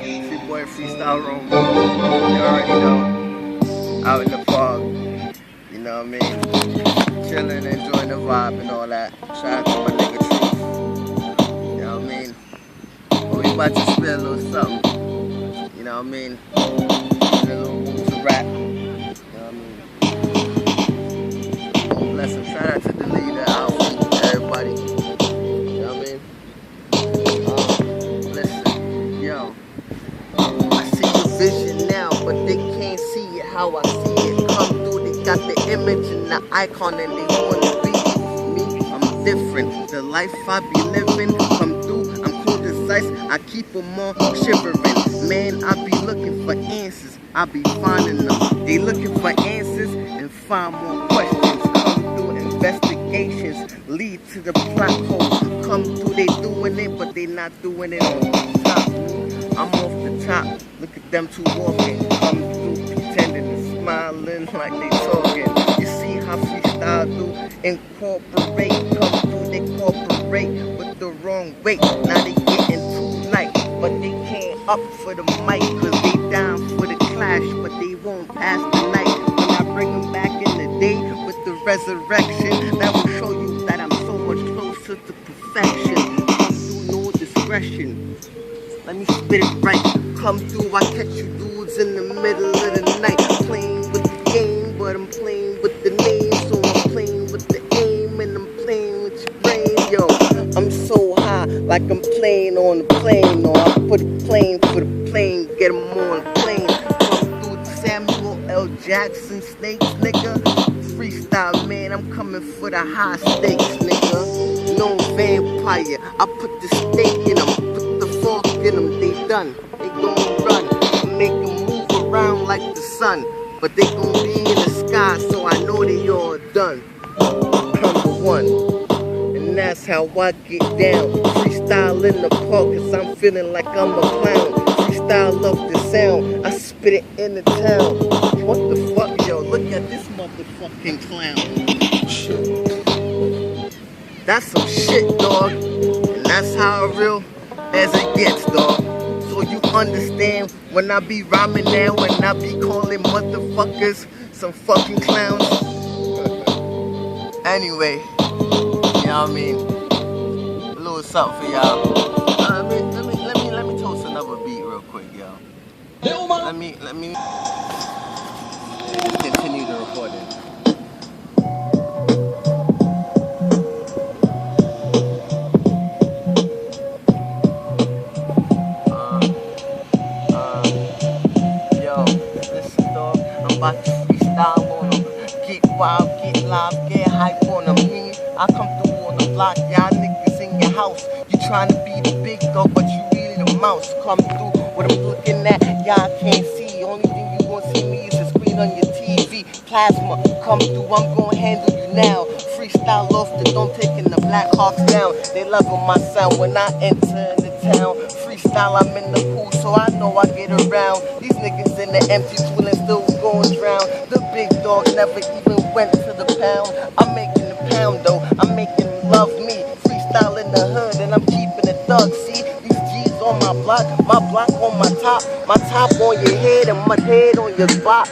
It's your boy Freestyle Room. You already know. Out in the park. You know what I mean? Chilling, enjoying the vibe and all that. Shout out to my nigga Truth. You know what I mean? But we about to spit a little something. You know what I mean? In a little mood to rap. You know what I mean? Bless him. Shout out to the leader, Alpha, everybody. You know what I mean? Listen, yo. I see the vision now, but they can't see it how I see it. Come through, they got the image and the icon and they wanna be me. I'm different. The life I be living, come through, I'm cool as ice. I keep them all shivering. Man, I be looking for answers. I be finding them. They looking for answers and find more questions. Come through, investigations lead to the plot holes. Come through, they doing it, but they not doing it on the top. I'm off the top. Look at them two walking. Come through, pretending and smiling like they talking. You see how freestyle do? Incorporate. Come through, they cooperate with the wrong weight. Now they getting too light, but they can't up for the mic, cause they down for the clash, but they won't pass the night. When I bring them back in the day with the resurrection, that will show you that I'm so much closer to perfection. Come through, no discretion. Let me spit it right. Come through, I catch you dudes in the middle of the night. Playing with the game, but I'm playing with the name. So I'm playing with the aim, and I'm playing with your brain. Yo, I'm so high, like I'm playing on the plane. Or I put a plane for the plane, get them on the plane. Come through the Samuel L. Jackson snakes, nigga. Freestyle, man, I'm coming for the high stakes, nigga. No vampire, I put the stake in them. Fork in them, they done. They gon' run, make them move around like the sun. But they gon' be in the sky, so I know they all done. Number one, and that's how I get down. Freestyle in the park, cause I'm feeling like I'm a clown. Freestyle love the sound, I spit it in the town. What the fuck, yo, look at this motherfucking clown. Shit. That's some shit, dog. And that's how real as it gets, dog. So you understand when I be rhyming now, when I be calling motherfuckers some fucking clowns. Anyway, you know what I mean? A little something for y'all. Let me toast another beat real quick, y'all. Let me continue the recording. About to freestyle on them. Get wild, get live, get hype on them. Me, I come through on the block, y'all niggas in your house. You trying to be the big dog, but you really the mouse. Come through, what I'm looking at, y'all can't see. Only thing you gon' see me is the screen on your TV. Plasma, come through, I'm gon' handle you now. Freestyle off the dome, taking the Black Hawks down. They loving my sound when I enter in the town. Freestyle, I'm in the pool, so I know I get around. These niggas in the empty pool and still going drown. The big dogs never even went to the pound. I'm making the pound though, I'm making them love me. Freestyle in the hood and I'm keeping it thug. See, these G's on my block on my top on your head and my head on your spot.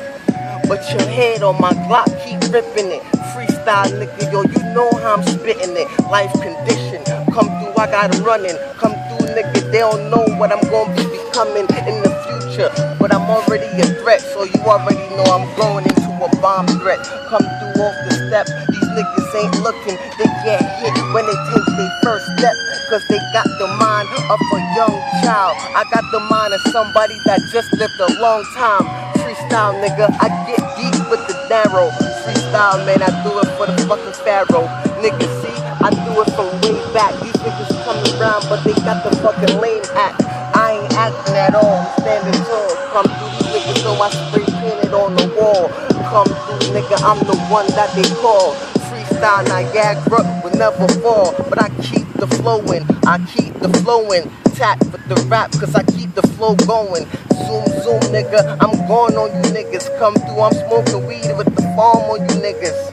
But your head on my Glock, keep ripping it. Freestyle nigga, yo, you know how I'm spitting it. Life condition, come through, I got 'em running. Come through nigga, they don't know what I'm gonna be becoming in the future. But I'm already a threat, so you already know I'm growing into a bomb threat. Come through off the step, these niggas ain't looking. They get hit when they take their first step. Cause they got the mind of a young child. I got the mind of somebody that just lived a long time. Freestyle nigga, I get deep with the narrow. Freestyle man, I do it for the fucking pharaoh. Nigga see, I do it from way back. These niggas coming around but they got the fucking lame act. I ain't acting at all, I'm standing tall. Come through these niggas so I spray painted on the wall. Come through nigga, I'm the one that they call. Freestyle Niagara will never fall. But I keep the flowing, I keep the flowing. Tap with the rap cause I keep the flow going. Zoom, zoom nigga, I'm going on you niggas. Come through, I'm smoking weed with the farm on you niggas.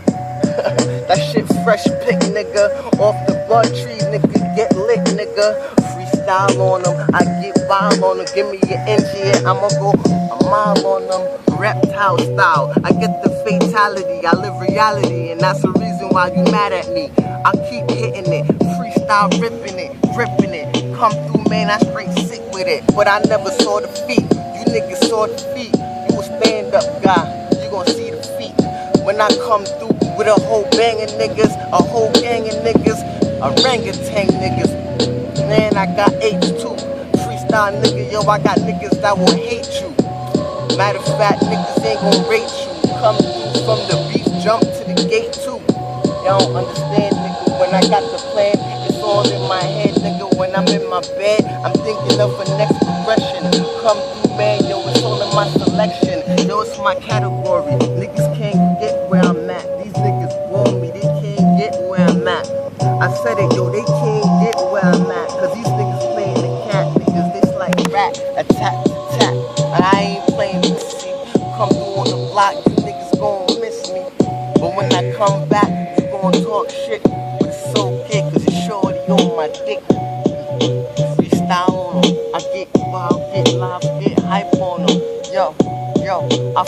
That shit fresh pick, nigga. Off the bud tree, nigga. Get lit, nigga. Freestyle on them. I get wild on them. Give me your energy, I'ma go a mile on them. Reptile style. I get the fatality. I live reality, and that's the reason why you mad at me. I keep hitting it. Freestyle ripping it, ripping it. Come through, man. I straight sick with it. But I never saw the feet. You niggas saw the feet. You a stand-up guy. You gon' see the feet. When I come through with a whole bang of niggas, a whole gang of niggas, orangutan niggas. Man, I got H too. Freestyle nigga, yo, I got niggas that will hate you. Matter of fact, niggas ain't gon' rate you. Come through from the beef, jump to the gate too. Y'all don't understand, nigga, when I got the plan, it's all in my head, nigga. When I'm in my bed, I'm thinking of a next progression. Come through, man, yo, it's all in my selection. Yo, it's my category. Niggas can't get where I'm at. These niggas want me, they can't get where I'm at. I said it, yo, they can't get where I'm at. Cause these niggas playing the cat, niggas, this like rat, attack to tap. And I ain't playing this shit. Come through on the block, you niggas gon' miss me. But when I come back, you gon' talk shit. But it's okay, cause it's shorty on my dick. Freestyle on them. I get wild, get live, get hype on them. Yo, I